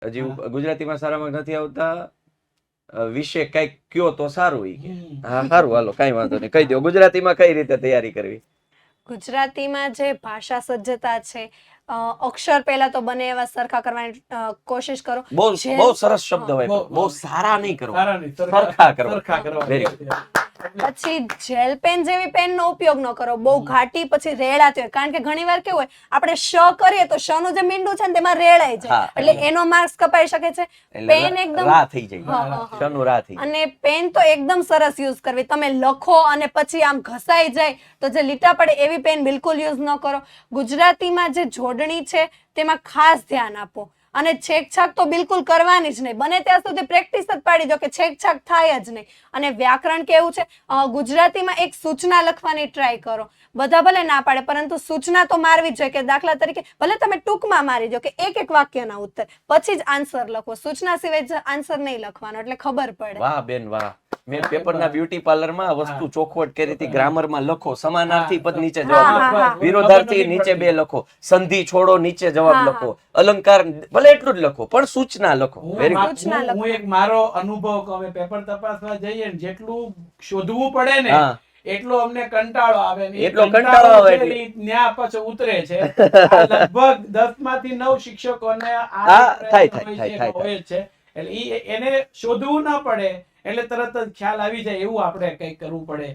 હજી ગુજરાતીમાં સારામાં નથી આવતા વિશે કઈક કયો તો સારું ઈ કે હા સારું હાલો કઈ વાંધો નહીં કહી દો ગુજરાતીમાં કઈ રીતે તૈયારી કરવી ગુજરાતીમાં જે ભાષા સજ્જતા છે અક્ષર પહેલા તો બને એવા સરખા કરવાની કોશિશ કરો. બહુ સરસ શબ્દ હોય બહુ સારા નહીં કરવા સરખા કરવા વેરી પછી જેલ પેન જેવી પેન નો ઉપયોગ ન કરો બહુ ઘાટી પછી રેડાતી હોય કારણ કે ઘણીવાર કેવું હોય આપણે શ કરીએ તો શ નું જે મીંડું છે ને તેમાં રેડાઈ જાય એટલે એનો માર્ક્સ કપાઈ શકે છે. પેન એકદમ રા થઈ જાય શ નું રા થઈ જાય અને પેન તો એકદમ સરસ યુઝ કરવી તમે લખો અને પછી આમ ઘસાઈ જાય તો જે લીટા પડે એવી પેન બિલકુલ યુઝ ન કરો. ગુજરાતીમાં જે જોડણી છે તેમાં ખાસ ધ્યાન આપો અને છેકછાક તો બિલકુલ કરવાની જ નહીં બને ત્યાં સુધી પ્રેક્ટિસ જ પાડી દો કે છેકછાક થાય જ નહીં. અને વ્યાકરણ કેવું છે ગુજરાતીમાં એક સૂચના લખવાની ટ્રાય કરો બધા ભલે ના પાડે પરંતુ સૂચના તો મારવી જ જોઈએ કે દાખલા તરીકે ભલે તમે ટૂંકમાં મારી દો કે એક વાક્યના ઉત્તર પછી જ આન્સર લખો સૂચના સિવાય આન્સર નહીં લખવાનો એટલે ખબર પડે. વાહ બેન વાહ મેં પેપરના બ્યુટી પાર્લરમાં વસ્તુ ચોખવટ કરી હતી ગ્રામરમાં લખો સમાનાર્થી પદ નીચે જવાબ લખો વિરોધાર્થી નીચે બે લખો સંધિ છોડો નીચે જવાબ લખો અલંકાર ભલે એટલું જ લખો પણ સૂચના લખો. હું એક મારો અનુભવ કહું પેપર તપાસવા જઈએ ને જેટલું શોધવું પડે ને એટલો અમને કંટાળો આવે એટલો કંટાળો આવે ન્યા પછી ઉતરે છે લગભગ 10 માંથી 9 શિક્ષકોને હોય છે એટલે એને શોધવું ના પડે એટલે તરત જ ખ્યાલ આવી જાય એવું આપણે કંઈક કરવું પડે.